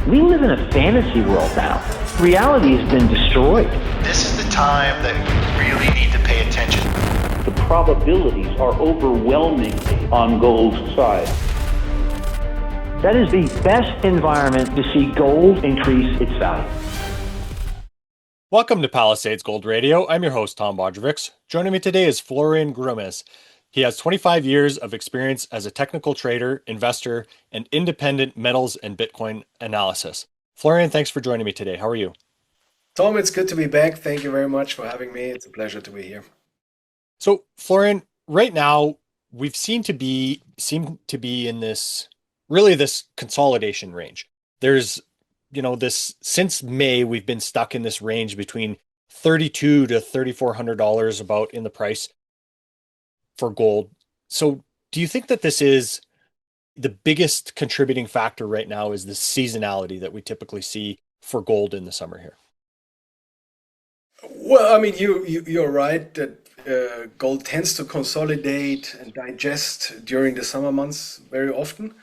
We live in a fantasy world now. Reality has been destroyed. This is the time that we really need to pay attention. The probabilities are overwhelming on gold's side. That is the best environment to see gold increase its value. Welcome to Palisades Gold Radio. I'm your host, Tom Bodrovics. Joining me today is Florian Grummes. He has 25 years of experience as a technical trader, investor, and independent metals and Bitcoin analysis. Florian, thanks for joining me today. How are you? Tom, it's good to be back. Thank you very much for having me. It's a pleasure to be here. So, Florian, right now we've seem to be in this consolidation range. There's this since May, we've been stuck in this range between $3,200 to $3,400 about in the price for gold. So do you think that this is the biggest contributing factor right now is the seasonality that we typically see for gold in the summer here? Well, I mean, you're right that gold tends to consolidate and digest during the summer months very often.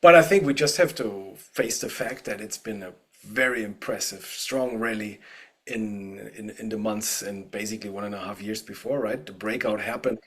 But I think we just have to face the fact that it's been a very impressive, strong rally in the months and basically 1.5 years before, right? The breakout happened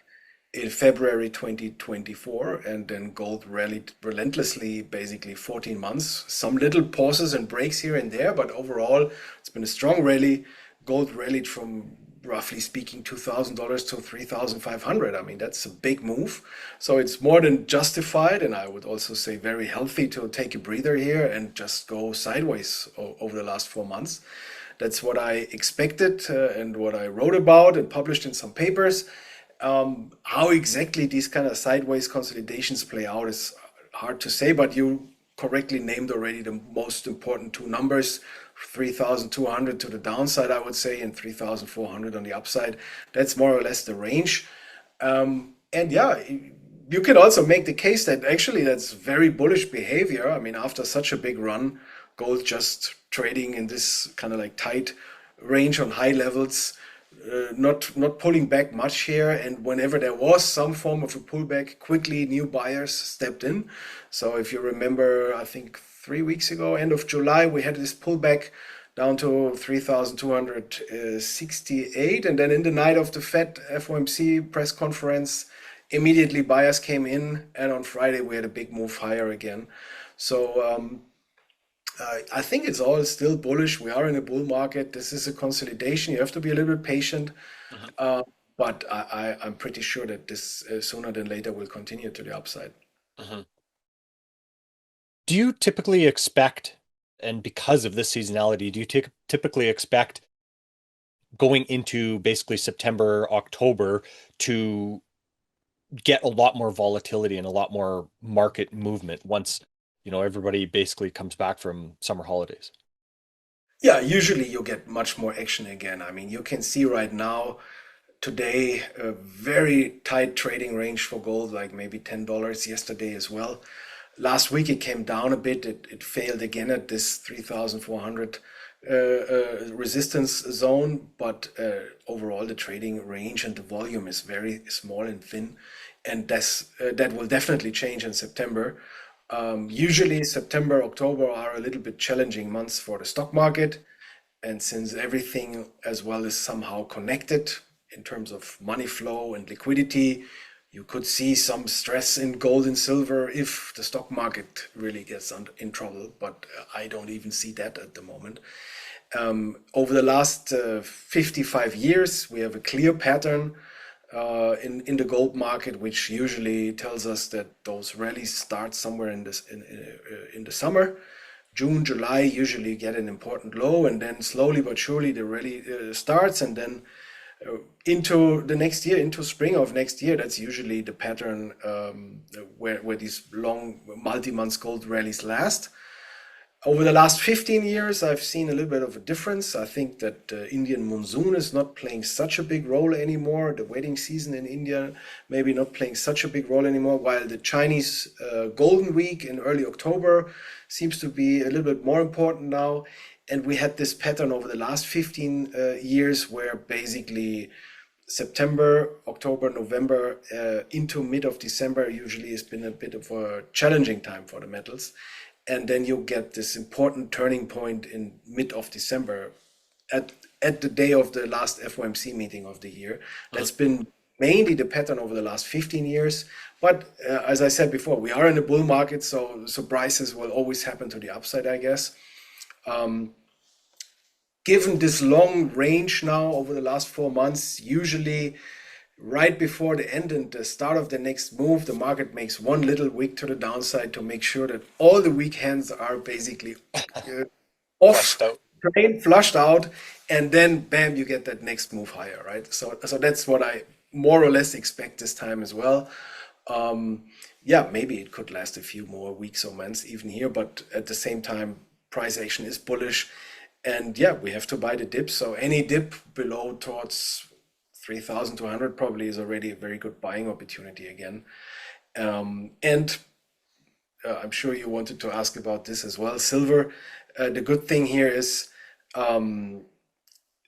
in February 2024, and then gold rallied relentlessly, basically 14 months. Some little pauses and breaks here and there, but overall, it's been a strong rally. Gold rallied from, roughly speaking, $2,000 to $3,500. I mean, that's a big move. So it's more than justified, and I would also say very healthy to take a breather here and just go sideways over the last 4 months. That's what I expected and what I wrote about and published in some papers. How exactly these kind of sideways consolidations play out is hard to say, but you correctly named already the most important two numbers, 3,200 to the downside, I would say, and 3,400 on the upside. That's more or less the range. And yeah, you can also make the case that actually that's very bullish behavior. I mean, after such a big run, gold just trading in this kind of like tight range on high levels, not pulling back much here, and whenever there was some form of a pullback, quickly new buyers stepped in. So if you remember, I think 3 weeks ago, end of July, we had this pullback down to 3,268, and then in the night of the Fed FOMC press conference, immediately buyers came in, and on Friday we had a big move higher again. So I think it's all still bullish. We are in a bull market. This is a consolidation. You have to be a little bit patient. But I'm pretty sure that this sooner than later will continue to the upside. Do you typically expect, and because of this seasonality, do you typically expect going into basically September, October to get a lot more volatility and a lot more market movement once everybody basically comes back from summer holidays? Yeah, usually you get much more action again. I mean, you can see right now, today, a very tight trading range for gold, like maybe $10 yesterday as well. Last week it came down a bit. It failed again at this 3,400 resistance zone, but overall the trading range and the volume is very small and thin, and that will definitely change in September. Usually September, October are a little bit challenging months for the stock market. And since everything as well is somehow connected in terms of money flow and liquidity, you could see some stress in gold and silver if the stock market really gets in trouble. But I don't even see that at the moment. Over the last 55 years, we have a clear pattern in the gold market, which usually tells us that those rallies start somewhere in the summer. June, July usually get an important low, and then slowly but surely the rally starts, and then into the next year, into spring of next year. That's usually the pattern where these long multi-month gold rallies last. Over the last 15 years, I've seen a little bit of a difference. I think that the Indian monsoon is not playing such a big role anymore. The wedding season in India maybe not playing such a big role anymore, while the Chinese Golden Week in early October seems to be a little bit more important now. And we had this pattern over the last 15 years where basically September, October, November into mid of December usually has been a bit of a challenging time for the metals. and then you get this important turning point in mid of December at the day of the last FOMC meeting of the year. That's been mainly the pattern over the last 15 years. But as I said before, we are in a bull market, so surprises will always happen to the upside, I guess. Given this long range now over the last 4 months, usually right before the end and the start of the next move, the market makes one little wick to the downside to make sure that all the weak hands are basically off, Flushed out. train, flushed out, and then bam, you get that next move higher, right? So that's what I more or less expect this time as well. Yeah, maybe it could last a few more weeks or months even here, but at the same time, price action is bullish. And yeah, we have to buy the dip. So any dip below towards 3,200 probably is already a very good buying opportunity again. And I'm sure you wanted to ask about this as well. Silver, the good thing here is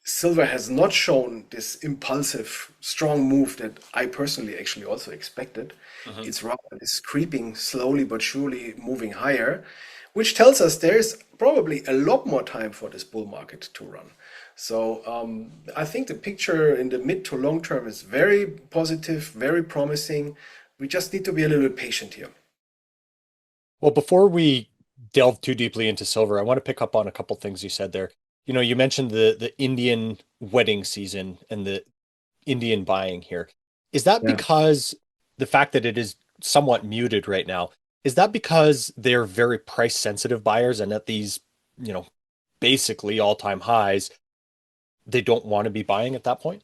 silver has not shown this impulsive, strong move that I personally actually also expected. It's rather this creeping slowly but surely moving higher, which tells us there's probably a lot more time for this bull market to run. So I think the picture in the mid to long term is very positive, very promising. We just need to be a little bit patient here. Well, before we delve too deeply into silver, I want to pick up on a couple things you said there. You mentioned the Indian wedding season and the Indian buying here. Is that Yeah. because the fact that it is somewhat muted right now, is that because they're very price sensitive buyers and at these, you know, basically all-time highs, they don't want to be buying at that point?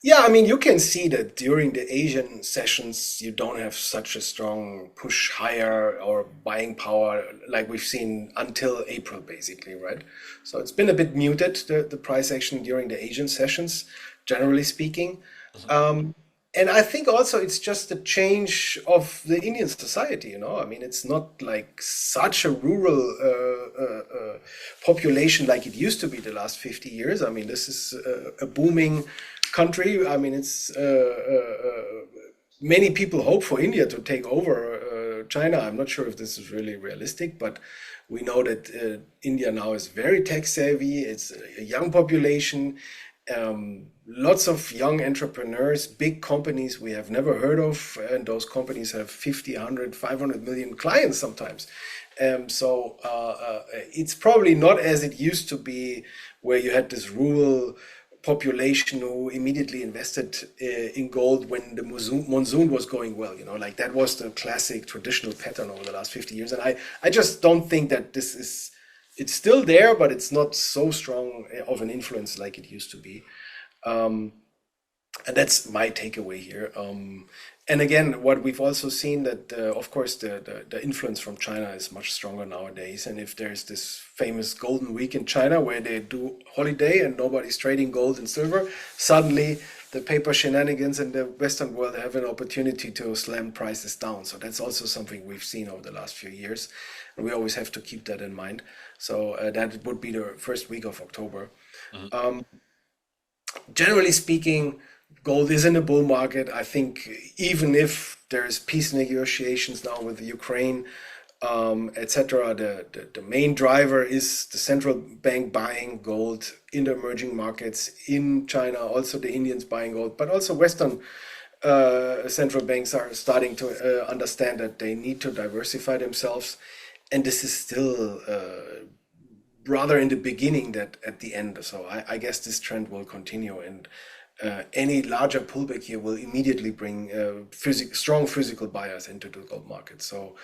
Yeah, I mean, you can see that during the Asian sessions, you don't have such a strong push higher or buying power like we've seen until April, basically, right? So it's been a bit muted, the price action during the Asian sessions, generally speaking. Um, and I think also it's just a change of the Indian society, you know? I mean, it's not like such a rural population like it used to be the last 50 years. I mean, this is a booming country. I mean, it's many people hope for India to take over China. I'm not sure if this is really realistic, but we know that India now is very tech savvy. It's a young population, lots of young entrepreneurs, big companies we have never heard of, and those companies have 50, 100, 500 million clients sometimes. It's probably not as it used to be, where you had this rural population who immediately invested in gold when the monsoon was going well. You know, like that was the classic traditional pattern over the last 50 years. And I just don't think that this is, it's still there, but it's not so strong of an influence like it used to be. And that's my takeaway here. And again, what we've also seen that, of course, the influence from China is much stronger nowadays. And if there's this famous golden week in China where they do holiday and nobody's trading gold and silver, suddenly the paper shenanigans in the Western world have an opportunity to slam prices down. So that's also something we've seen over the last few years. And we always have to keep that in mind. So that would be the first week of October. Generally speaking, gold is in a bull market. I think even if there's peace negotiations now with Ukraine, etc., the main driver is the central bank buying gold in the emerging markets in China, also the Indians buying gold, but also Western central banks are starting to understand that they need to diversify themselves. And this is still rather in the beginning that at the end. So I guess this trend will continue, and any larger pullback here will immediately bring strong physical buyers into the gold market. So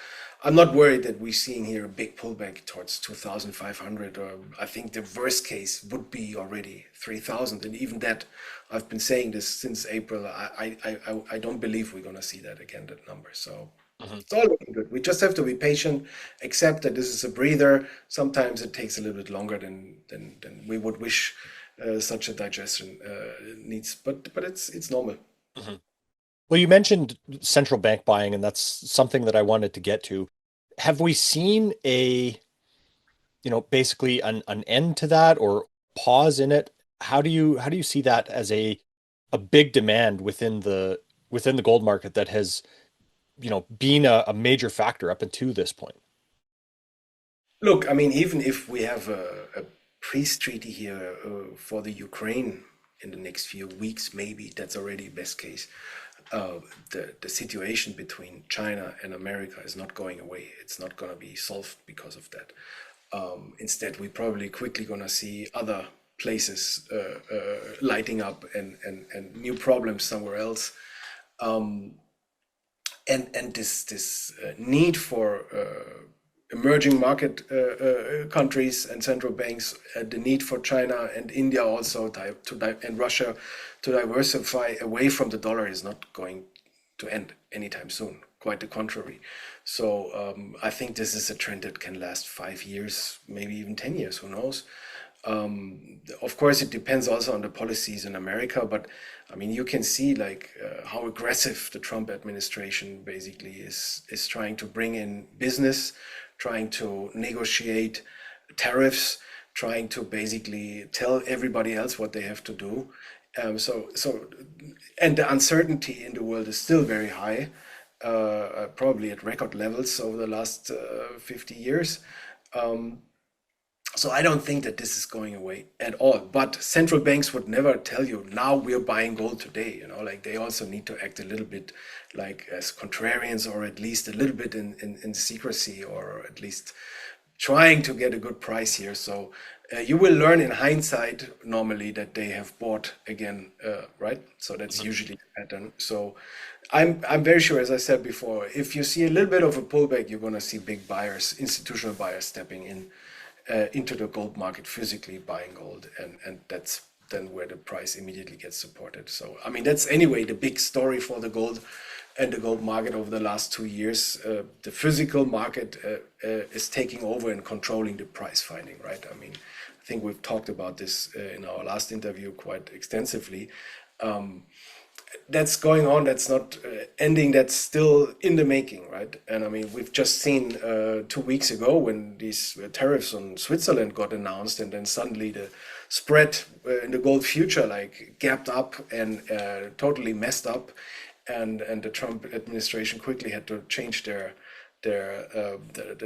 I'm not worried that we're seeing here a big pullback towards 2,500, or I think the worst case would be already 3,000. And even that, I've been saying this since April. I don't believe we're going to see that again, that number. So it's all looking good. We just have to be patient, accept that this is a breather. Sometimes it takes a little bit longer than we would wish. Such a digestion needs, but it's normal. Well, you mentioned central bank buying, and that's something that I wanted to get to. Have we seen basically an end to that or pause in it? How do you see that as a big demand within the gold market that has, been a major factor up until this point? Look, I mean, even if we have a peace treaty here for the Ukraine in the next few weeks, maybe that's already best case. The situation between China and America is not going away. It's not going to be solved because of that. Instead, we're probably quickly going to see other places lighting up and new problems somewhere else. And this need for emerging market countries and central banks, the need for China and India also and Russia to diversify away from the dollar is not going to end anytime soon. Quite the contrary. So I think this is a trend that can last 5 years, maybe even 10 years, who knows? Of course, it depends also on the policies in America, but I mean, you can see like how aggressive the Trump administration basically is trying to bring in business, trying to negotiate tariffs, trying to basically tell everybody else what they have to do. And the uncertainty in the world is still very high, probably at record levels over the last 50 years. So I don't think that this is going away at all. But central banks would never tell you, now we're buying gold today. You know, like they also need to act a little bit like as contrarians, or at least a little bit in secrecy, or at least trying to get a good price here. So you will learn in hindsight normally that they have bought again, right? So that's usually the pattern. So I'm very sure, as I said before, if you see a little bit of a pullback, you're going to see big buyers, institutional buyers stepping in. Into the gold market, physically buying gold, and that's then where the price immediately gets supported. So I mean, that's anyway the big story for the gold and the gold market over the last 2 years. The physical market is taking over and controlling the price finding, right? I mean, I think we've talked about this in our last interview quite extensively. That's going on, that's not ending, that's still in the making, right? And I mean, we've just seen 2 weeks ago when these tariffs on Switzerland got announced, and then suddenly the spread in the gold future like gapped up and totally messed up, and the Trump administration quickly had to change the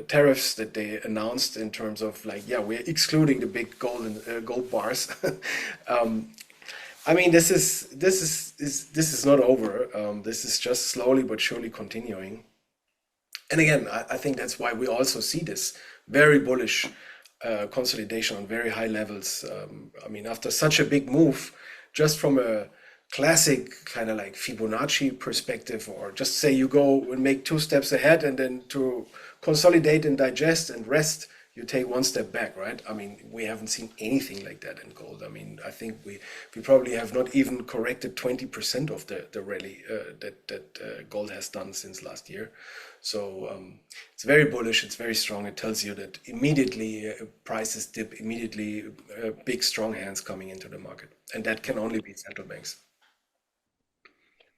tariffs that they announced in terms of like, yeah, we're excluding the big gold bars. I mean, this is not over. This is just slowly but surely continuing. And again, I think that's why we also see this very bullish consolidation on very high levels. I mean, after such a big move, just from a classic kind of like Fibonacci perspective, or just say you go and make 2 steps ahead, and then to consolidate and digest and rest, you take 1 step back, right? I mean, we haven't seen anything like that in gold. I mean, I think we probably have not even corrected 20% of the rally that gold has done since last year. So it's very bullish, it's very strong. It tells you that immediately prices dip, immediately big strong hands coming into the market. And that can only be central banks.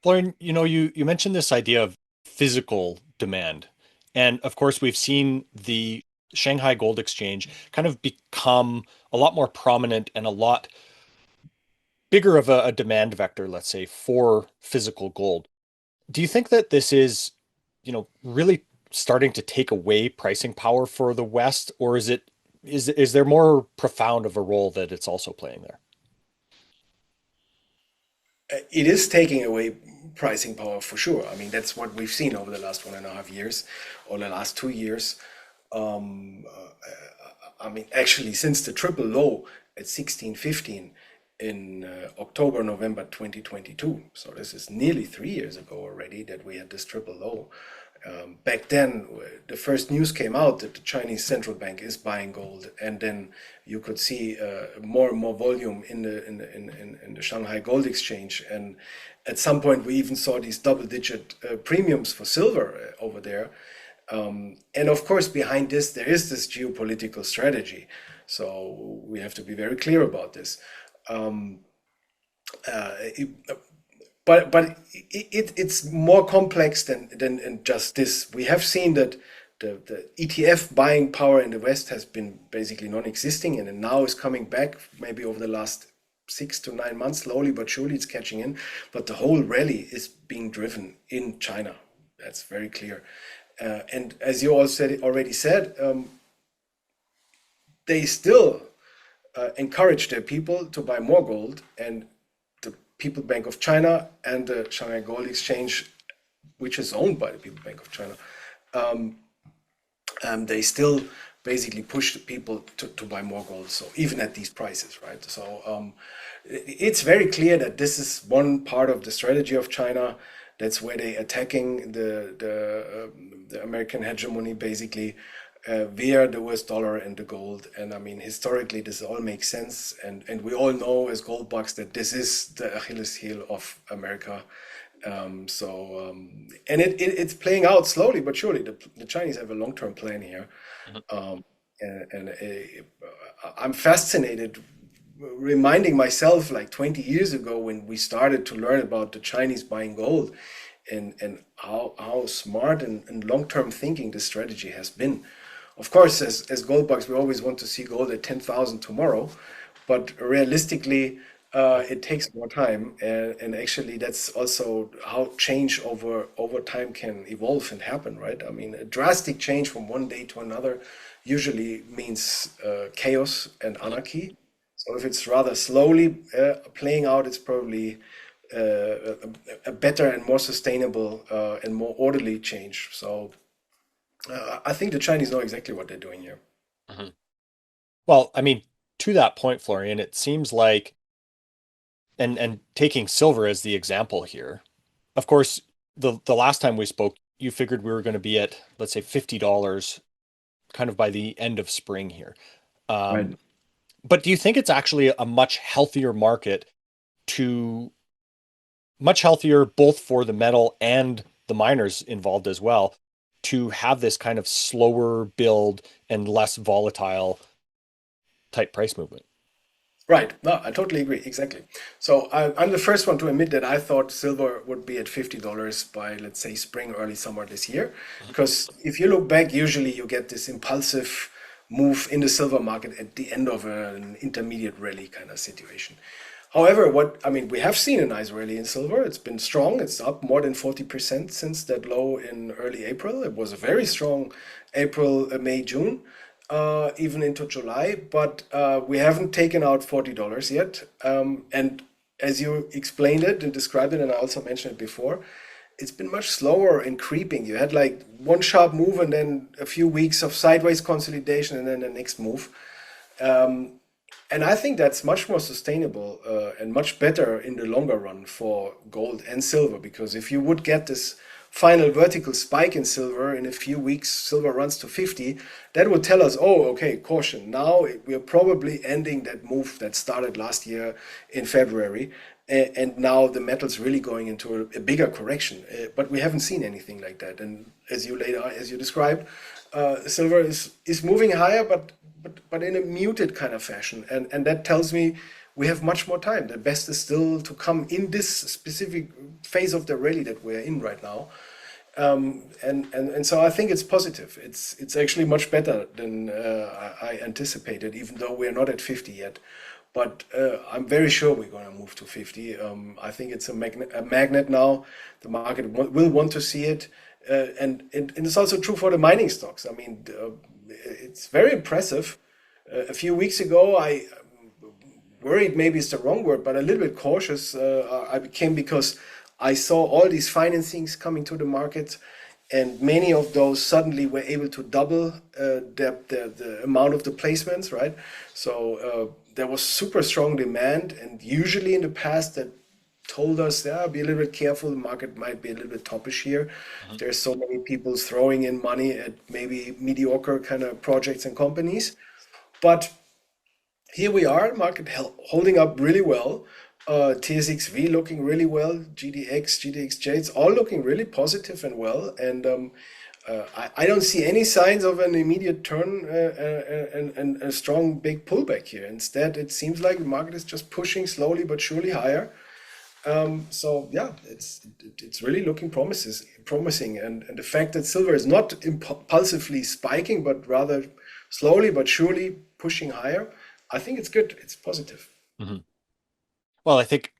Florian, you mentioned this idea of physical demand. And of course, we've seen the Shanghai Gold Exchange kind of become a lot more prominent and a lot bigger of a demand vector, let's say, for physical gold. Do you think that this is, really starting to take away pricing power for the West, or is there more profound of a role that it's also playing there? It is taking away pricing power for sure. I mean, that's what we've seen over the last 1.5 years, or the last 2 years. I mean, actually, since the triple low at 16.15 in October, November 2022. So this is nearly 3 years ago already that we had this triple low. Back then, the first news came out that the Chinese central bank is buying gold, and then you could see more and more volume in the Shanghai Gold Exchange, and at some point we even saw these double-digit premiums for silver over there. And of course, behind this there is this geopolitical strategy. So we have to be very clear about this. But it's more complex than just this. We have seen that the ETF buying power in the West has been basically non-existing, and now is coming back maybe over the last 6 to 9 months. Slowly but surely it's catching in. But the whole rally is being driven in China. That's very clear. And as you all already said, they still encourage their people to buy more gold, and the People Bank of China and the Shanghai Gold Exchange, which is owned by the People Bank of China, they still basically push the people to buy more gold. So even at these prices, right? So it's very clear that this is one part of the strategy of China. That's where they attacking the American hegemony basically via the US dollar and the gold. And I mean, historically, this all makes sense. And we all know as gold bugs that this is the Achilles heel of America. And it's playing out slowly but surely. The Chinese have a long-term plan here. I'm fascinated reminding myself like 20 years ago when we started to learn about the Chinese buying gold and how smart and long-term thinking this strategy has been. Of course, as gold bugs, we always want to see gold at 10,000 tomorrow, but realistically, it takes more time, and actually that's also how change over time can evolve and happen, right? I mean, a drastic change from one day to another usually means chaos and anarchy. So if it's rather slowly playing out, it's probably a better and more sustainable and more orderly change. So I think the Chinese know exactly what they're doing here. Well, I mean, to that point, Florian, it seems like, and taking silver as the example here, of course, the last time we spoke, you figured we were going to be at, let's say, $50 kind of by the end of spring here. Right. But do you think it's actually a much healthier market much healthier both for the metal and the miners involved as well, to have this kind of slower build and less volatile type price movement? Right. No, I totally agree. Exactly. So I'm the first one to admit that I thought silver would be at $50 by, let's say, spring, early summer this year. Because if you look back, usually you get this impulsive move in the silver market at the end of an intermediate rally kind of situation. However, we have seen a nice rally in silver. It's been strong. It's up more than 40% since that low in early April. It was a very strong April, May, June, even into July. But we haven't taken out $40 yet. And as you explained it and described it, and I also mentioned it before, it's been much slower in creeping. You had like one sharp move and then a few weeks of sideways consolidation and then the next move. And I think that's much more sustainable and much better in the longer run for gold and silver, because if you would get this final vertical spike in silver in a few weeks, silver runs to 50, that would tell us, oh, okay, caution. Now we're probably ending that move that started last year in February. And now the metal's really going into a bigger correction. But we haven't seen anything like that. And as you described, silver is moving higher, but in a muted kind of fashion. And that tells me we have much more time. The best is still to come in this specific phase of the rally that we're in right now. And so I think it's positive. It's actually much better than I anticipated, even though we're not at 50 yet. But I'm very sure we're going to move to 50. I think it's a magnet now. The market will want to see it. And it's also true for the mining stocks. I mean, it's very impressive. A few weeks ago, I worried, maybe it's the wrong word, but a little bit cautious. I became, because I saw all these financings coming to the market, and many of those suddenly were able to double the amount of the placements, right? So there was super strong demand, and usually in the past that told us, yeah, be a little bit careful, the market might be a little bit toppish here. There's so many people throwing in money at maybe mediocre kind of projects and companies. But here we are, market holding up really well. TSXV looking really well, GDX, GDXJ, it's all looking really positive and well. And I don't see any signs of an immediate turn and a strong big pullback here. Instead, it seems like the market is just pushing slowly but surely higher. So yeah, it's really looking promising. And the fact that silver is not impulsively spiking, but rather slowly but surely pushing higher, I think it's good. It's positive. Mm-hmm. Well, I think,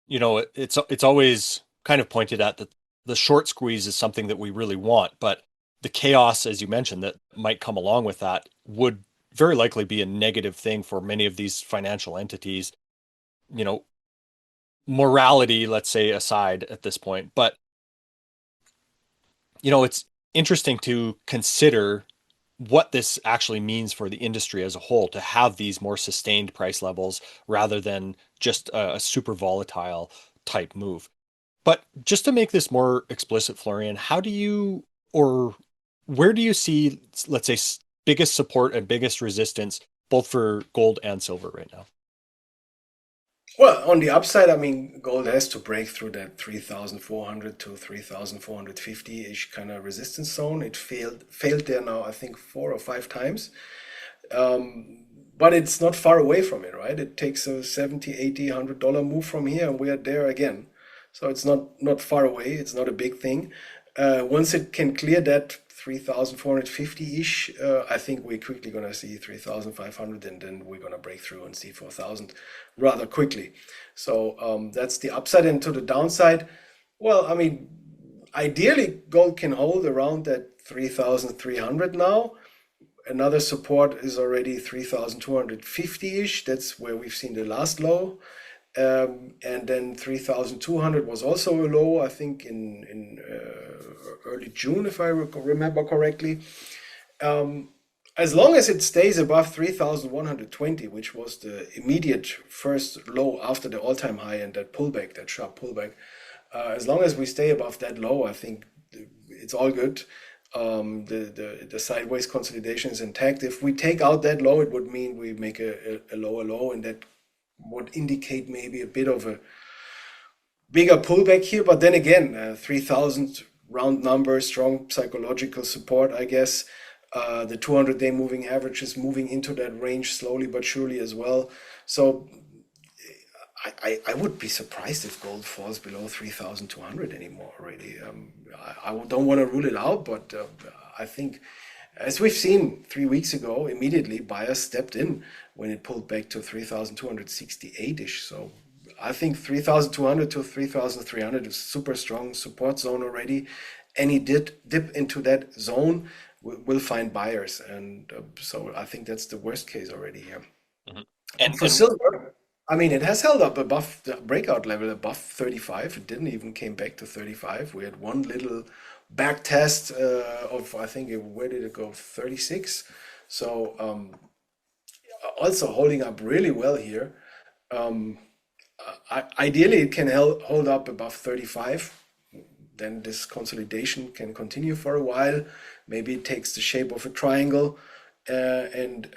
it's always kind of pointed at that the short squeeze is something that we really want, but the chaos, as you mentioned, that might come along with that would very likely be a negative thing for many of these financial entities, you know, morality, let's say, aside at this point. But, it's interesting to consider what this actually means for the industry as a whole to have these more sustained price levels rather than just a super volatile type move. But just to make this more explicit, Florian, how do you or where do you see, let's say, biggest support and biggest resistance both for gold and silver right now? Well, on the upside, I mean, gold has to break through that 3,400 to 3,450-ish kind of resistance zone. It failed there now, I think, 4 or 5 times. But it's not far away from it, right? It takes a 70, 80, $100 move from here, and we are there again. So it's not far away. It's not a big thing. Once it can clear that 3,450-ish, I think we're quickly going to see 3,500, and then we're going to break through and see 4,000 rather quickly. So that's the upside. And to the downside, well, I mean, ideally, gold can hold around that 3,300 now. Another support is already 3,250-ish. That's where we've seen the last low. And then 3,200 was also a low, I think, in early June, if I remember correctly. As long as it stays above 3,120, which was the immediate first low after the all-time high and that pullback, that sharp pullback, as long as we stay above that low, I think it's all good. The sideways consolidation is intact. If we take out that low, it would mean we make a lower low, and that would indicate maybe a bit of a bigger pullback here. But then again, 3,000 round number, strong psychological support, I guess. The 200-day moving average is moving into that range slowly but surely as well. So I would be surprised if gold falls below 3,200 anymore already. I don't want to rule it out, but I think, as we've seen 3 weeks ago, immediately buyers stepped in when it pulled back to 3,268-ish. So I think 3,200 to 3,300 is super strong support zone already. Any dip into that zone will find buyers. And so I think that's the worst case already here. Mhm. And for silver, I mean, it has held up above the breakout level, above 35. It didn't even came back to 35. We had one little back test of, I think, where did it go? 36. So also holding up really well here. Ideally, it can hold up above 35. Then this consolidation can continue for a while. Maybe it takes the shape of a triangle. And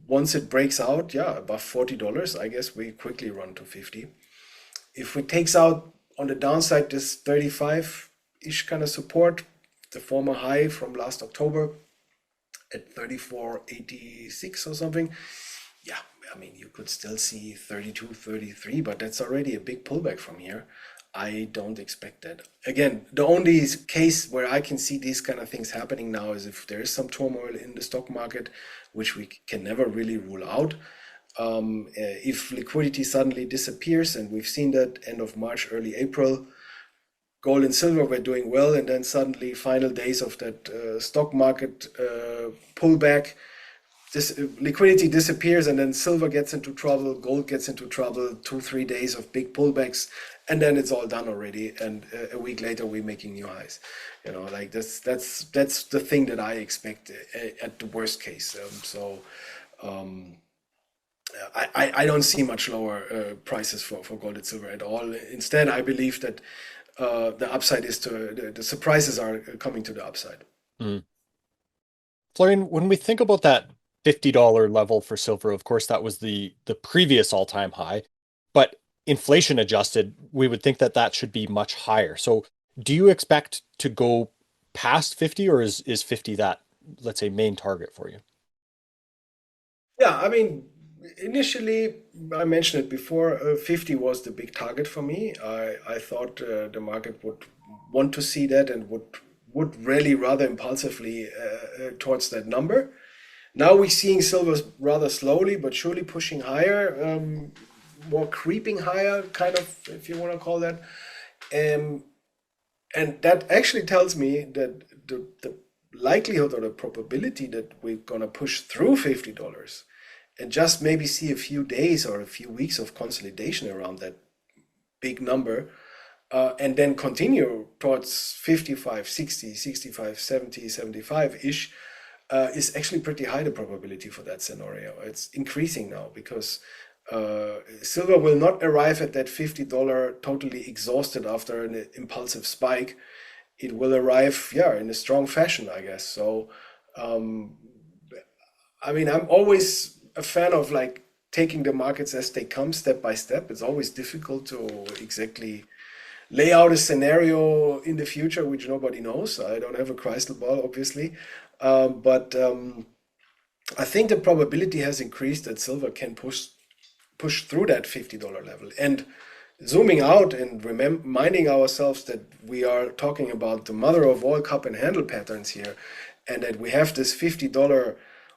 once it breaks out, above $40, I guess we quickly run to 50. If it takes out on the downside this 35-ish kind of support, the former high from last October at 34.86 or something, I mean, you could still see 32, 33, but that's already a big pullback from here. I don't expect that. Again, the only case where I can see these kind of things happening now is if there is some turmoil in the stock market, which we can never really rule out. If liquidity suddenly disappears, and we've seen that end of March, early April, gold and silver were doing well, and then suddenly final days of that stock market pullback, this liquidity disappears, and then silver gets into trouble, gold gets into trouble, 2-3 days of big pullbacks, and then it's all done already. And a week later, we're making new highs. Like that's the thing that I expect at the worst case. I don't see much lower prices for gold and silver at all. Instead, I believe that the upside is the surprises are coming to the upside. Mm. Florian, when we think about that $50 level for silver, of course, that was the previous all-time high, but inflation adjusted, we would think that should be much higher. So do you expect to go past 50, or is 50 that, let's say, main target for you? Yeah, I mean, initially, I mentioned it before, 50 was the big target for me. I thought the market would want to see that and would really rather impulsively towards that number. Now we're seeing silver rather slowly but surely pushing higher, more creeping higher, kind of, if you want to call that. And that actually tells me that the likelihood or the probability that we're gonna push through $50 and just maybe see a few days or a few weeks of consolidation around that big number, and then continue towards 55, 60, 65, 70, 75-ish, is actually pretty high, the probability for that scenario. It's increasing now because silver will not arrive at that $50 totally exhausted after an impulsive spike. It will arrive, yeah, in a strong fashion, I guess. So, I mean, I'm always a fan of like taking the markets as they come, step by step. It's always difficult to exactly lay out a scenario in the future, which nobody knows. I don't have a crystal ball, obviously. But I think the probability has increased that silver can push through that $50 level. And zooming out and reminding ourselves that we are talking about the mother of all cup and handle patterns here, and that we have this $50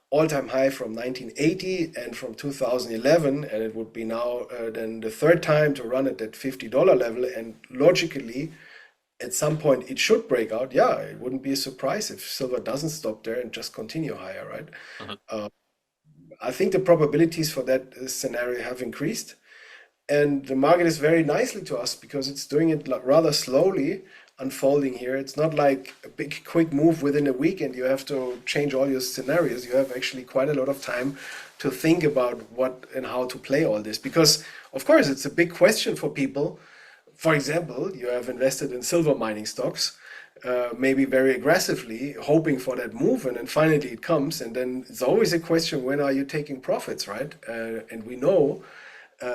all-time high from 1980 and from 2011, and it would be now then the third time to run at that $50 level, and logically at some point it should break out. Yeah, it wouldn't be a surprise if silver doesn't stop there and just continue higher, right? I think the probabilities for that scenario have increased, and the market is very nicely to us because it's doing it rather slowly unfolding here. It's not like a big quick move within a week and you have to change all your scenarios. You have actually quite a lot of time to think about what and how to play all this, because of course it's a big question for people. For example, you have invested in silver mining stocks, maybe very aggressively, hoping for that move, and then finally it comes, and then it's always a question, when are you taking profits, right? And we know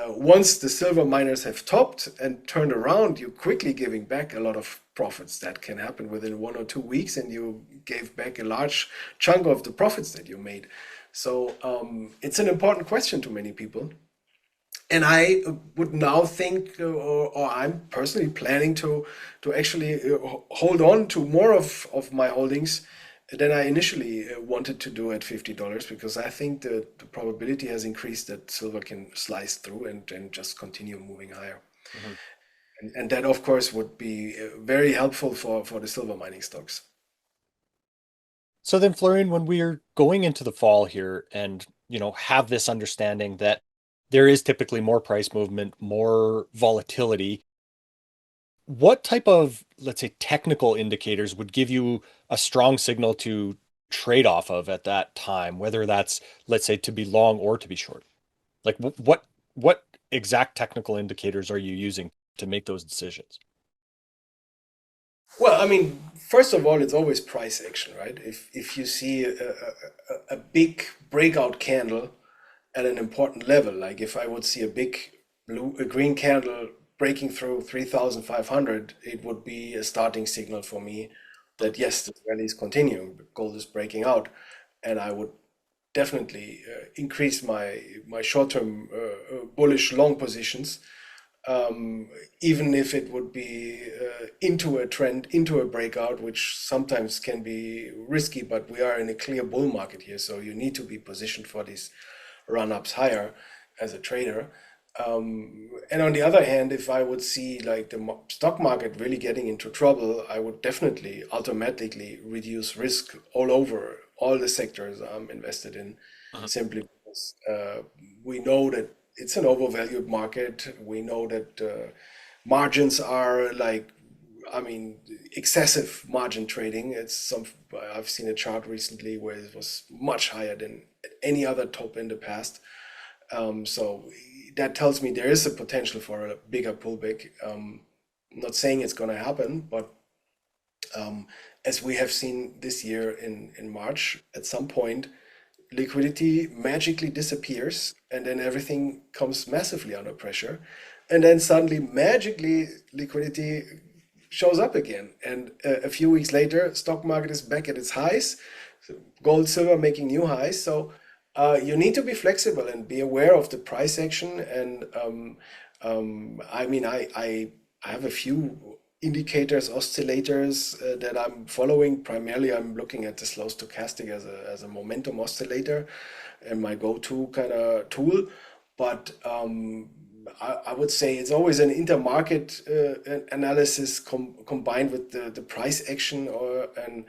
once the silver miners have topped and turned around, you're quickly giving back a lot of profits. That can happen within 1 or 2 weeks, and you gave back a large chunk of the profits that you made. So it's an important question to many people. And I would now think, or I'm personally planning to actually hold on to more of my holdings than I initially wanted to do at $50, because I think the probability has increased that silver can slice through and just continue moving higher. And that, of course, would be very helpful for the silver mining stocks. So then, Florian, when we're going into the fall here and, have this understanding that there is typically more price movement, more volatility, what type of, let's say, technical indicators would give you a strong signal to trade off of at that time, whether that's, let's say, to be long or to be short? Like what exact technical indicators are you using to make those decisions? Well, I mean, first of all, it's always price action, right? If you see a big breakout candle at an important level, like if I would see a green candle breaking through 3,500, it would be a starting signal for me that yes, the rally is continuing, gold is breaking out, and I would definitely increase my short-term bullish long positions, even if it would be into a trend, into a breakout, which sometimes can be risky, but we are in a clear bull market here, so you need to be positioned for these run-ups higher as a trader. And on the other hand, if I would see like the stock market really getting into trouble, I would definitely automatically reduce risk all over all the sectors I'm invested in, simply because we know that it's an overvalued market. We know that margins are like, I mean, excessive margin trading. I've seen a chart recently where it was much higher than any other top in the past. So that tells me there is a potential for a bigger pullback. I'm not saying it's going to happen, but as we have seen this year in March, at some point, liquidity magically disappears, and then everything comes massively under pressure. And then suddenly, magically, liquidity shows up again. And a few weeks later, stock market is back at its highs, gold, silver making new highs. So you need to be flexible and be aware of the price action. And I mean, I have a few indicators, oscillators that I'm following. Primarily, I'm looking at the slow stochastic as a momentum oscillator and my go-to kind of tool. But I would say it's always an intermarket analysis combined with the price action, and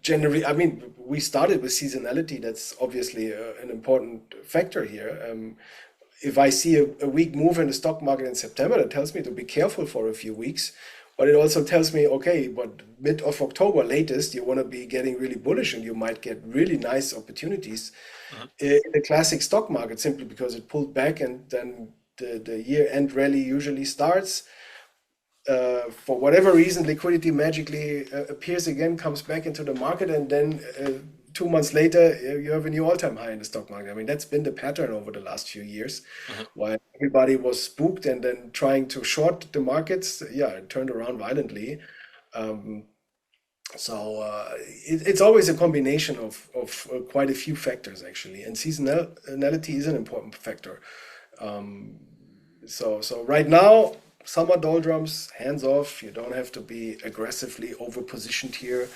Generally, I mean, we started with seasonality. That's obviously an important factor here. If I see a weak move in the stock market in September, that tells me to be careful for a few weeks. But it also tells me, okay, but mid of October latest, you want to be getting really bullish and you might get really nice opportunities in the classic stock market simply because it pulled back and then the year-end rally usually starts. For whatever reason, liquidity magically appears again, comes back into the market, and then 2 months later, you have a new all-time high in the stock market. I mean, that's been the pattern over the last few years, while everybody was spooked and then trying to short the markets. Yeah, it turned around violently. It's always a combination of quite a few factors, actually, and seasonality is an important factor. So right now, summer doldrums, hands off. You don't have to be aggressively over positioned here.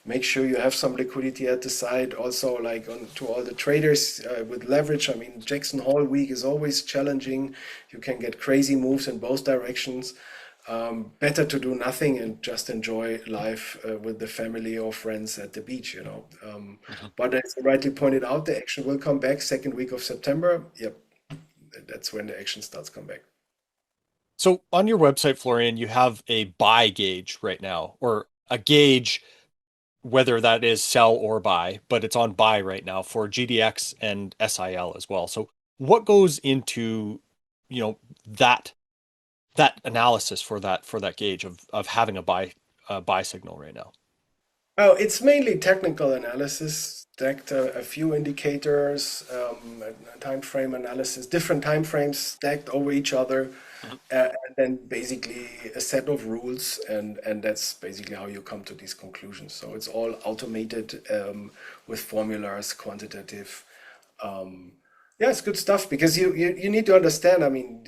Make sure you have some liquidity at the side. Also, like to all the traders with leverage. I mean, Jackson Hole week is always challenging. You can get crazy moves in both directions. Better to do nothing and just enjoy life with the family or friends at the beach, you know. But as you rightly pointed out, the action will come back second week of September. Yep, that's when the action starts come back. So on your website, Florian, you have a buy gauge right now, or a gauge, whether that is sell or buy, but it's on buy right now for GDX and SIL as well. So what goes into, that analysis for that gauge of having a buy signal right now? Oh, it's mainly technical analysis, stacked a few indicators, time frame analysis, different time frames stacked over each other, and then basically a set of rules, and that's basically how you come to these conclusions. So it's all automated with formulas, quantitative. Yeah, it's good stuff because you need to understand. I mean,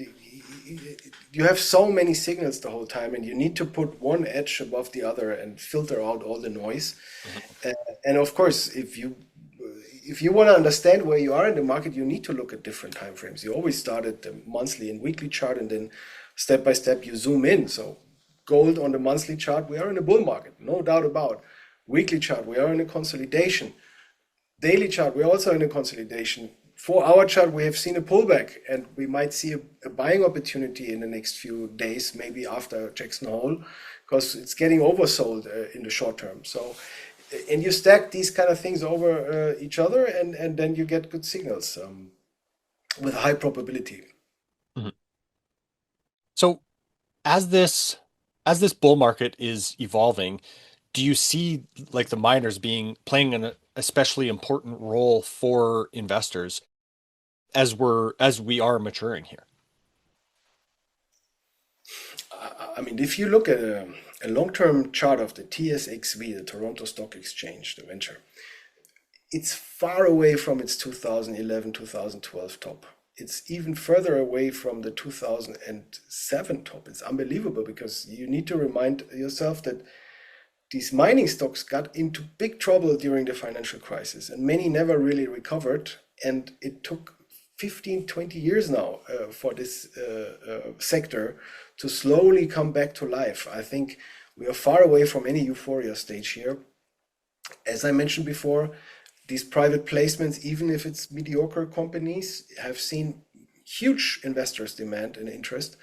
you have so many signals the whole time, and you need to put one edge above the other and filter out all the noise. And of course, if you want to understand where you are in the market, you need to look at different time frames. You always start at the monthly and weekly chart, and then step by step you zoom in. So gold on the monthly chart, we are in a bull market, no doubt about. Weekly chart, we are in a consolidation. Daily chart, we're also in a consolidation. 4-hour chart, we have seen a pullback, and we might see a buying opportunity in the next few days, maybe after Jackson Hole, because it's getting oversold in the short term. So, and you stack these kind of things over each other, and then you get good signals with high probability. So as this bull market is evolving, do you see like the miners playing an especially important role for investors as we are maturing here? I mean, if you look at a long-term chart of the TSXV, the Toronto Stock Exchange, the venture, it's far away from its 2011, 2012 top. It's even further away from the 2007 top. It's unbelievable because you need to remind yourself that these mining stocks got into big trouble during the financial crisis, and many never really recovered. And it took 15, 20 years now for this sector to slowly come back to life. I think we are far away from any euphoria stage here. As I mentioned before, these private placements, even if it's mediocre companies, have seen huge investors' demand and interest.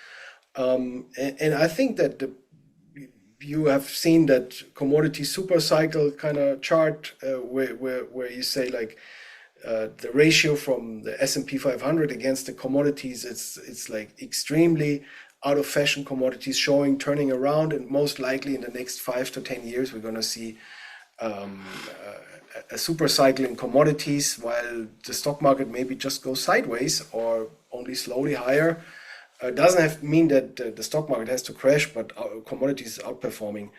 And I think that you have seen that Commoditysupercycle kind of chart where you say like the ratio from the S&P 500 against the commodities, it's like extremely out of fashion commodities turning around, and most likely in the next 5 to 10 years we're going to see a super cycle in commodities, while the stock market maybe just goes sideways or only slowly higher. Doesn't mean that the stock market has to crash, but commodities outperforming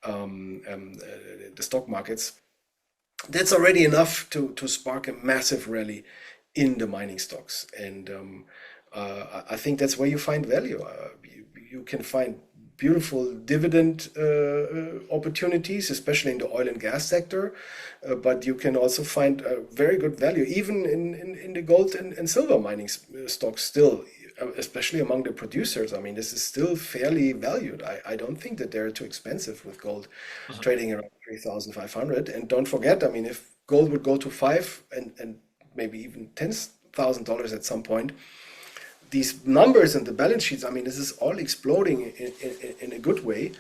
the stock markets. That's already enough to spark a massive rally in the mining stocks. And I think that's where you find value. You can find beautiful dividend opportunities, especially in the oil and gas sector, but you can also find very good value even in the gold and silver mining stocks still. especially among the producers, I mean, this is still fairly valued. I don't think that they're too expensive with gold trading around 3,500. And don't forget, I mean, if gold would go to five and maybe even $10,000 at some point, these numbers and the balance sheets, I mean, this is all exploding in a good way.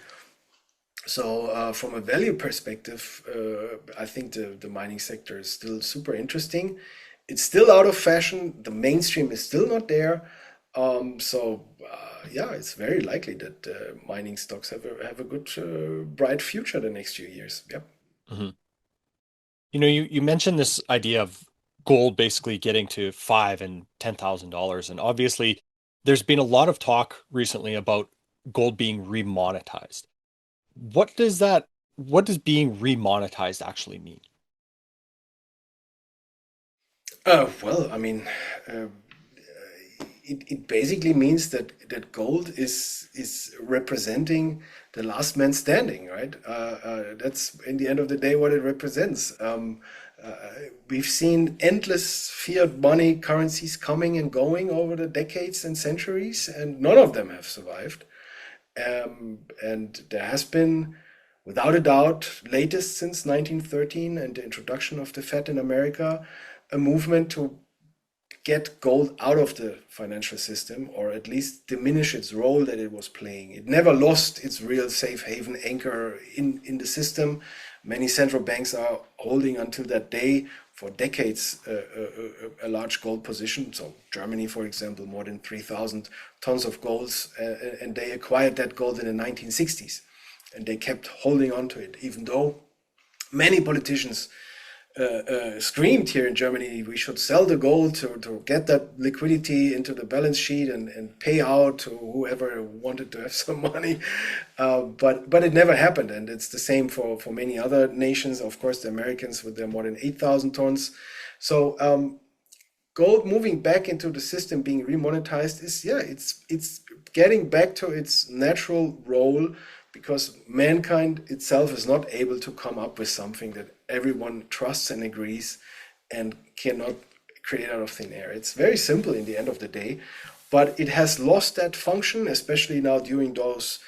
So from a value perspective, I think the mining sector is still super interesting. It's still out of fashion. The mainstream is still not there. Yeah, it's very likely that mining stocks have a good, bright future the next few years. Yep. Mhm. You mentioned this idea of gold basically getting to $5,000 and $10,000, and obviously there's been a lot of talk recently about gold being remonetized. What does being remonetized actually mean? Well, I mean, uh, it basically means that gold is representing the last man standing, right? That's in the end of the day what it represents. We've seen endless fiat money currencies coming and going over the decades and centuries, and none of them have survived. And there has been, without a doubt, latest since 1913 and the introduction of the Fed in America, a movement to get gold out of the financial system, or at least diminish its role that it was playing. It never lost its real safe haven anchor in the system. Many central banks are holding until that day for decades a large gold position. So Germany, for example, more than 3,000 tons of golds, and they acquired that gold in the 1960s. And they kept holding on to it, even though many politicians screamed here in Germany, we should sell the gold to get that liquidity into the balance sheet and pay out to whoever wanted to have some money. But it never happened. And it's the same for many other nations. Of course, the Americans with their more than 8,000 tons. So gold moving back into the system, being remonetized, it's getting back to its natural role, because mankind itself is not able to come up with something that everyone trusts and agrees and cannot create out of thin air. It's very simple in the end of the day, but it has lost that function, especially now during those,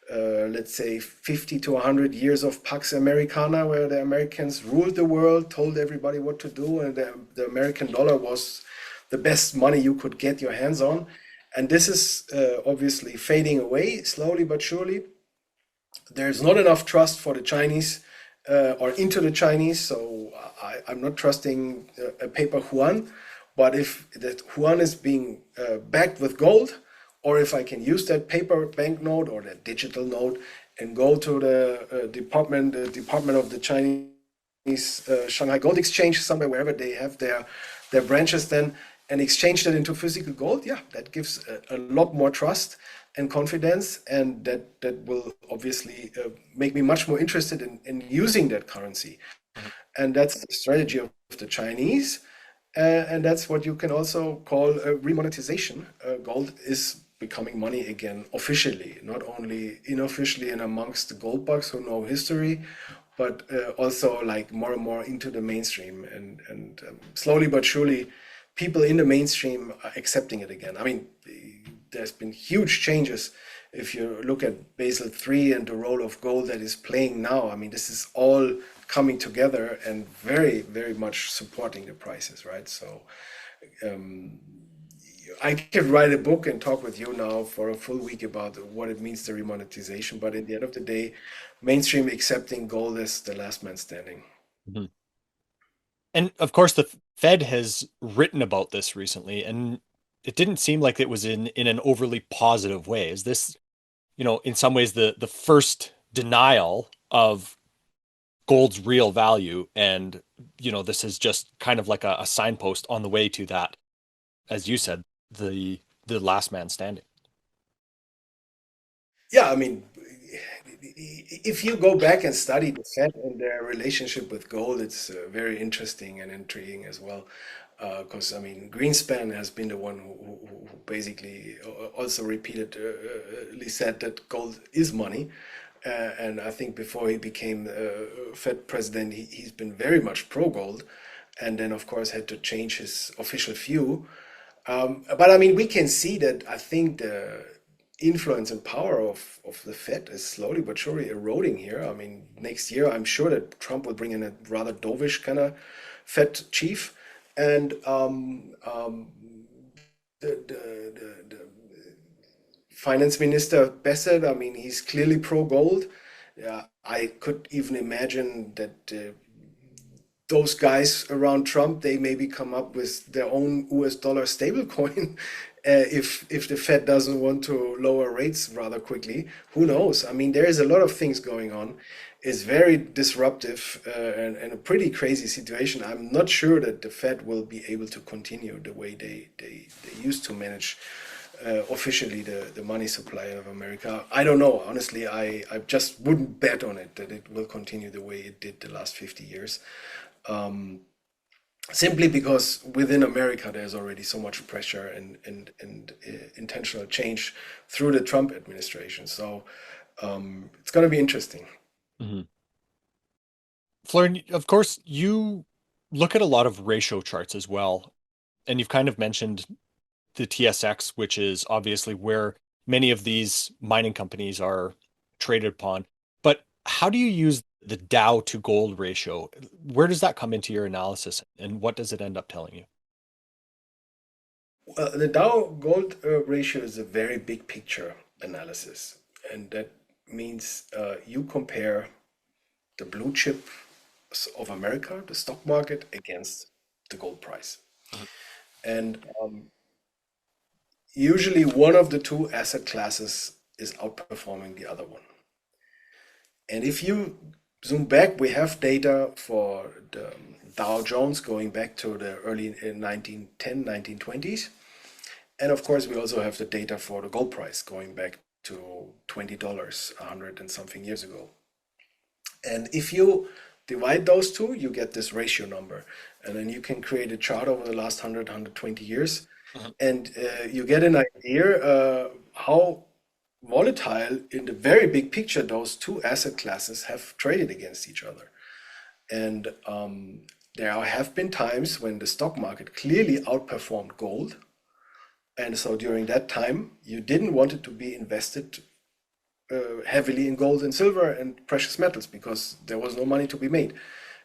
let's say, 50 to 100 years of Pax Americana, where the Americans ruled the world, told everybody what to do, and the American dollar was the best money you could get your hands on. And this is obviously fading away slowly but surely. There's not enough trust for the Chinese or into the Chinese, so I'm not trusting a paper yuan. But if that yuan is being backed with gold, or if I can use that paper banknote or that digital note and go to the department of the Chinese Shanghai Gold Exchange, somewhere wherever they have their branches, then, and exchange that into physical gold, yeah, that gives a lot more trust and confidence, and that will obviously make me much more interested in using that currency. And that's the strategy of the Chinese, and that's what you can also call a remonetization. Gold is becoming money again officially, not only unofficially and amongst the gold bugs who know history, but also like more and more into the mainstream, and slowly but surely people in the mainstream are accepting it again. I mean, there's been huge changes. If you look at Basel III and the role of gold that is playing now, I mean, this is all coming together and very, very much supporting the prices, right? So I could write a book and talk with you now for a full week about what it means to remonetization, but at the end of the day, mainstream accepting gold as the last man standing. Mhm. And of course, the Fed has written about this recently, and it didn't seem like it was in an overly positive way. Is this, in some ways the first denial of gold's real value, and this is just kind of like a signpost on the way to that, as you said, the last man standing. Yeah, I mean, if you go back and study the Fed and their relationship with gold, it's very interesting and intriguing as well. Because I mean, Greenspan has been the one who basically also repeatedly said that gold is money. And I think before he became Fed president, he's been very much pro gold, and then of course had to change his official view. But I mean, we can see that I think the influence and power of the Fed is slowly but surely eroding here. I mean, next year, I'm sure that Trump will bring in a rather dovish kind of Fed chief. And the finance minister Bassett, I mean, he's clearly pro gold. Yeah, I could even imagine that those guys around Trump, they maybe come up with their own US dollar stablecoin if the Fed doesn't want to lower rates rather quickly. Who knows? I mean, there is a lot of things going on. It's very disruptive and a pretty crazy situation. I'm not sure that the Fed will be able to continue the way they used to manage officially the money supply of America. I don't know. Honestly, I just wouldn't bet on it that it will continue the way it did the last 50 years. Simply because within America there's already so much pressure and intentional change through the Trump administration. So it's going to be interesting. Mhm. Florian, of course, you look at a lot of ratio charts as well, and you've kind of mentioned the TSX, which is obviously where many of these mining companies are traded upon. But how do you use the Dow to gold ratio? Where does that come into your analysis, and what does it end up telling you? The Dow Gold Ratio is a very big picture analysis, and that means you compare the blue chip of America, the stock market, against the gold price. And usually one of the two asset classes is outperforming the other one. And if you zoom back, we have data for the Dow Jones going back to the early 1910, 1920s. And of course, we also have the data for the gold price going back to $20, 100 and something years ago. And if you divide those two, you get this ratio number. And then you can create a chart over the last 100, 120 years. And you get an idea how volatile in the very big picture those two asset classes have traded against each other. And there have been times when the stock market clearly outperformed gold. And so during that time, you didn't want it to be invested heavily in gold and silver and precious metals because there was no money to be made.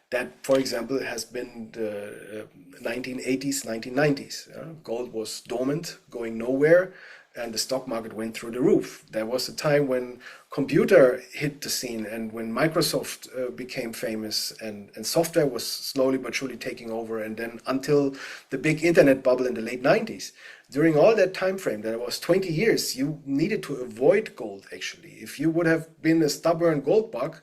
That, for example, has been the 1980s, 1990s. Gold was dormant, going nowhere, and the stock market went through the roof. There was a time when computer hit the scene and when Microsoft became famous and software was slowly but surely taking over, and then until the big internet bubble in the late 90s. During all that time frame, that was 20 years, you needed to avoid gold, actually. If you would have been a stubborn gold bug,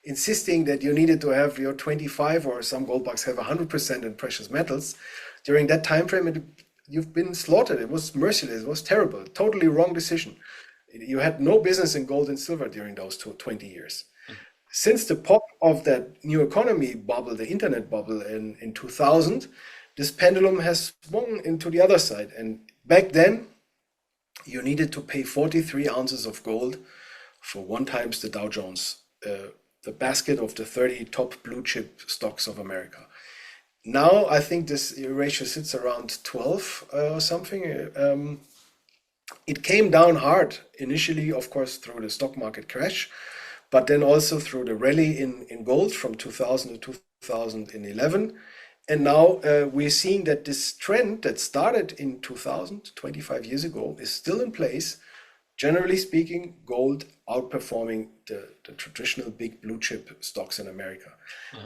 insisting that you needed to have your 25, or some gold bugs have 100% in precious metals, during that time frame, you've been slaughtered. It was merciless. It was terrible. Totally wrong decision. You had no business in gold and silver during those 20 years. Since the pop of that new economy bubble, the internet bubble in 2000, this pendulum has swung into the other side. And back then, you needed to pay 43 ounces of gold for 1 times the Dow Jones, the basket of the 30 top blue chip stocks of America. Now, I think this ratio sits around 12 or something. It came down hard initially, of course, through the stock market crash, but then also through the rally in gold from 2000 to 2011. And now we're seeing that this trend that started in 2000, 25 years ago, is still in place. Generally speaking, gold outperforming the traditional big blue chip stocks in America.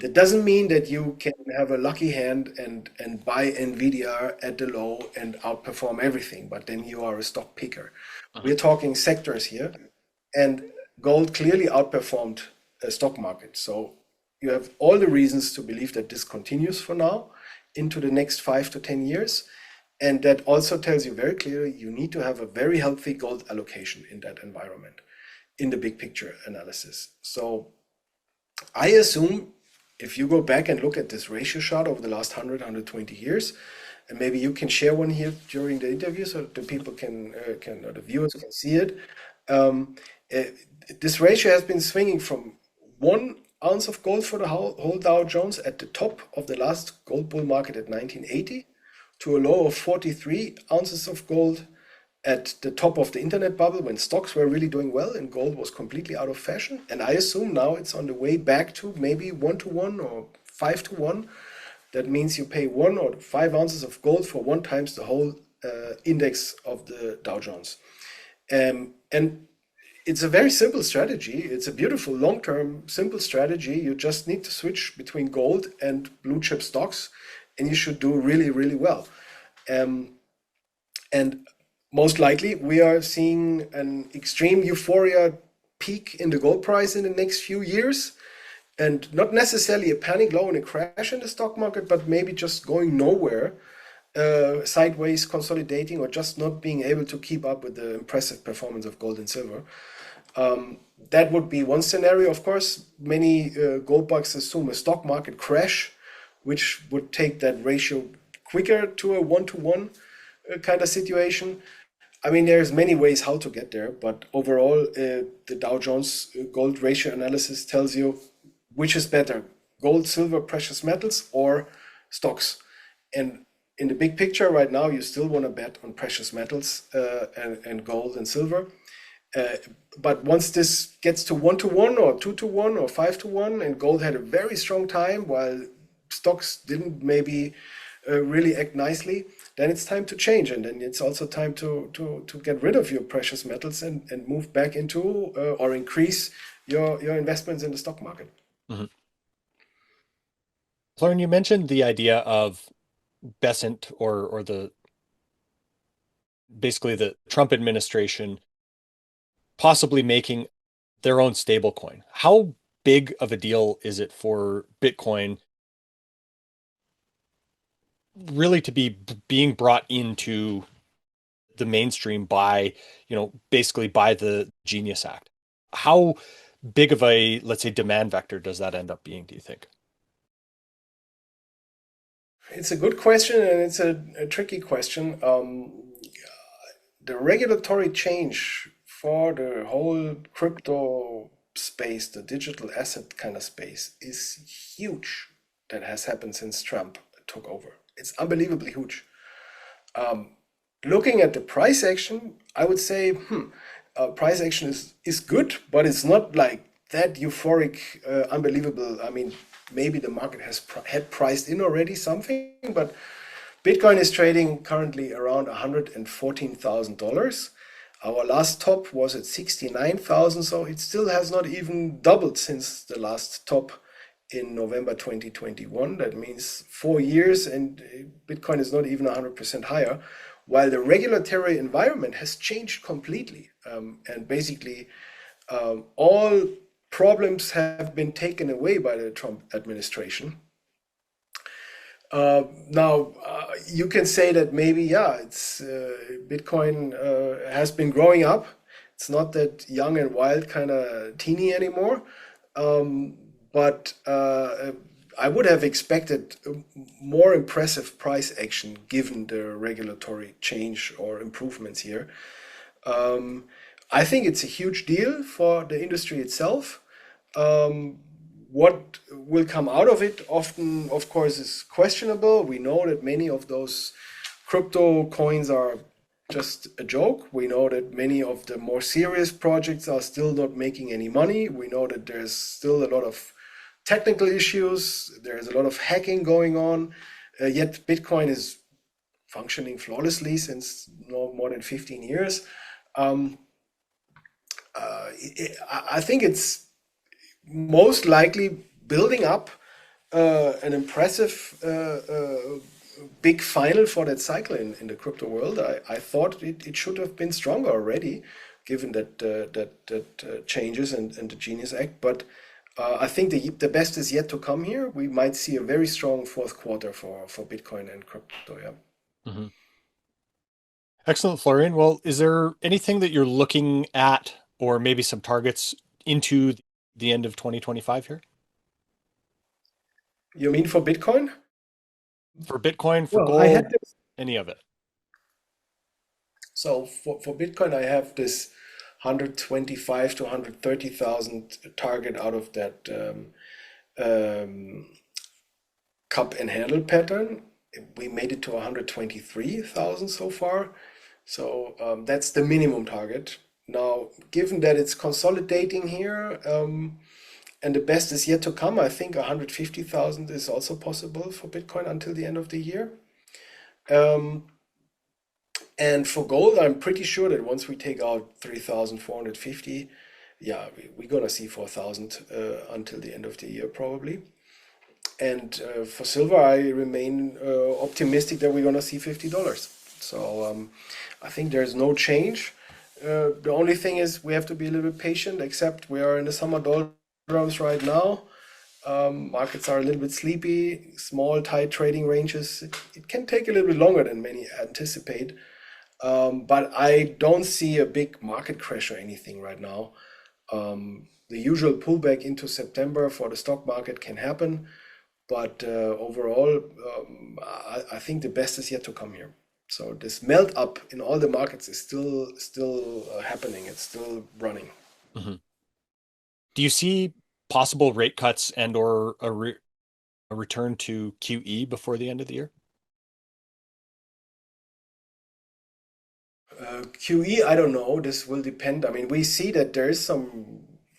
That doesn't mean that you can have a lucky hand and buy Nvidia at the low and outperform everything, but then you are a stock picker. We're talking sectors here, and gold clearly outperformed the stock market. So you have all the reasons to believe that this continues for now into the next 5 to 10 years. And that also tells you very clearly you need to have a very healthy gold allocation in that environment, in the big picture analysis. So I assume if you go back and look at this ratio chart over the last 100, 120 years, and maybe you can share one here during the interview so the people or the viewers can see it. This ratio has been swinging from 1 ounce of gold for the whole Dow Jones at the top of the last gold bull market at 1980 to a low of 43 ounces of gold at the top of the internet bubble when stocks were really doing well and gold was completely out of fashion. And I assume now it's on the way back to maybe 1-to-1 or 5-to-1. That means you pay 1 or 5 ounces of gold for 1 times the whole index of the Dow Jones. And it's a very simple strategy. It's a beautiful long-term simple strategy. You just need to switch between gold and blue chip stocks and you should do really, really well. And most likely we are seeing an extreme euphoria peak in the gold price in the next few years, and not necessarily a panic low and a crash in the stock market, but maybe just going nowhere, sideways, consolidating, or just not being able to keep up with the impressive performance of gold and silver. That would be one scenario. Of course, many gold bugs assume a stock market crash, which would take that ratio quicker to a 1-to-1 kind of situation. I mean, there's many ways how to get there, but overall, the Dow Jones Gold Ratio analysis tells you which is better, gold, silver, precious metals, or stocks. And in the big picture right now, you still want to bet on precious metals and gold and silver. But once this gets to 1-to-1 or 2-to-1 or 5-to-1, and gold had a very strong time while stocks didn't maybe really act nicely, then it's time to change. And then it's also time to get rid of your precious metals and move back into or increase your investments in the stock market. Mm-hmm. Florian, you mentioned the idea of Besant or the basically the Trump administration possibly making their own stablecoin. How big of a deal is it for Bitcoin really to be being brought into the mainstream by, basically by the Genius Act? How big of a, let's say, demand vector does that end up being, do you think? It's a good question, and it's a tricky question. The regulatory change for the whole crypto space, the digital asset kind of space, is huge. That has happened since Trump took over. It's unbelievably huge. Looking at the price action, I would say price action is good, but it's not like that euphoric, unbelievable. I mean, maybe the market had priced in already something, but Bitcoin is trading currently around $114,000. Our last top was at 69,000, so it still has not even doubled since the last top in November 2021. That means 4 years, and Bitcoin is not even 100% higher, while the regulatory environment has changed completely. And basically, all problems have been taken away by the Trump administration. Now, you can say that maybe, it's Bitcoin has been growing up. It's not that young and wild kind of teeny anymore. But I would have expected more impressive price action given the regulatory change or improvements here. I think it's a huge deal for the industry itself. What will come out of it often, of course, is questionable. We know that many of those crypto coins are just a joke. We know that many of the more serious projects are still not making any money. We know that there's still a lot of technical issues. There's a lot of hacking going on. Yet Bitcoin is functioning flawlessly since more than 15 years. I think it's most likely building up an impressive big final for that cycle in the crypto world. I thought it should have been stronger already, given that changes and the Genius Act. But I think the best is yet to come here. We might see a very strong fourth quarter for Bitcoin and crypto. Yeah. Mm-hmm. Excellent, Florian. Well, is there anything that you're looking at, or maybe some targets into the end of 2025 here? You mean for Bitcoin? For Bitcoin, for Well, gold, any of it. So for Bitcoin, I have this 125 to 130,000 target out of that cup and handle pattern. we made it to 123,000 so far. So that's the minimum target. Now, given that it's consolidating here, and the best is yet to come, I think 150,000 is also possible for Bitcoin until the end of the year. And for gold, I'm pretty sure that once we take out 3,450, yeah, we're gonna see 4,000 until the end of the year probably. And for silver, I remain optimistic that we're gonna see $50. So I think there's no change. The only thing is we have to be a little bit patient, except we are in the summer doldrums right now. Markets are a little bit sleepy, small, tight trading ranges. It can take a little bit longer than many anticipate. But I don't see a big market crash or anything right now. The usual pullback into September for the stock market can happen, but overall, I think the best is yet to come here. So this melt up in all the markets is still happening. It's still running. Mm-hmm. Do you see possible rate cuts and or a return to QE before the end of the year? QE, I don't know. This will depend. I mean, we see that there is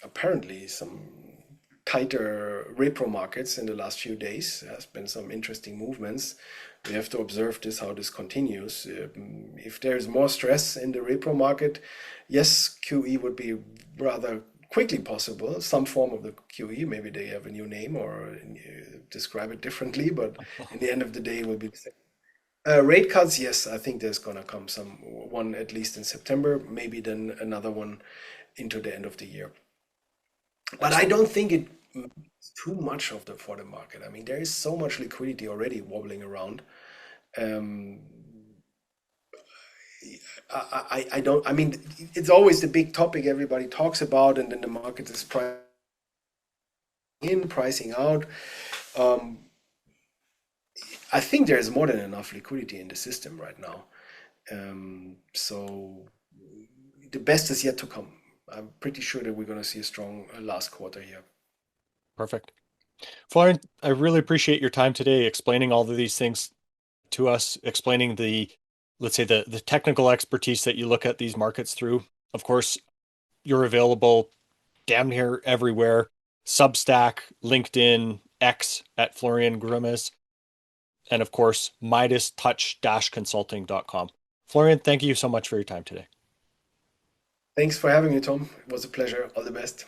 apparently some tighter repro markets in the last few days. There has been some interesting movements. We have to observe how this continues. If there's more stress in the repro market, yes, QE would be rather quickly possible. Some form of the QE, maybe they have a new name or describe it differently, but in the end of the day, it will be the same. Rate cuts, yes, I think there's gonna come one at least in September, maybe then another one into the end of the year. But I don't think it's too much for the market. I mean, there is so much liquidity already wobbling around. Um, I don't. I mean, it's always the big topic everybody talks about, and then the market is pricing out. I think there's more than enough liquidity in the system right now. So the best is yet to come. I'm pretty sure that we're going to see a strong last quarter here. Perfect. Florian, I really appreciate your time today explaining all of these things to us, explaining let's say the technical expertise that you look at these markets through. Of course, you're available damn near everywhere. Substack, LinkedIn, X at Florian Grummes, and of course, Midas-consulting.com. Florian, thank you so much for your time today. Thanks for having me, Tom. It was a pleasure. All the best.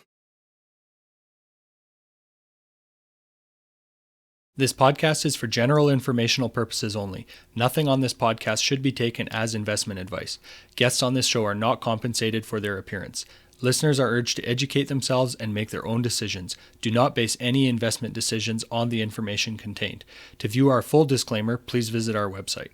This podcast is for general informational purposes only. Nothing on this podcast should be taken as investment advice. Guests on this show are not compensated for their appearance. Listeners are urged to educate themselves and make their own decisions. Do not base any investment decisions on the information contained. To view our full disclaimer, please visit our website.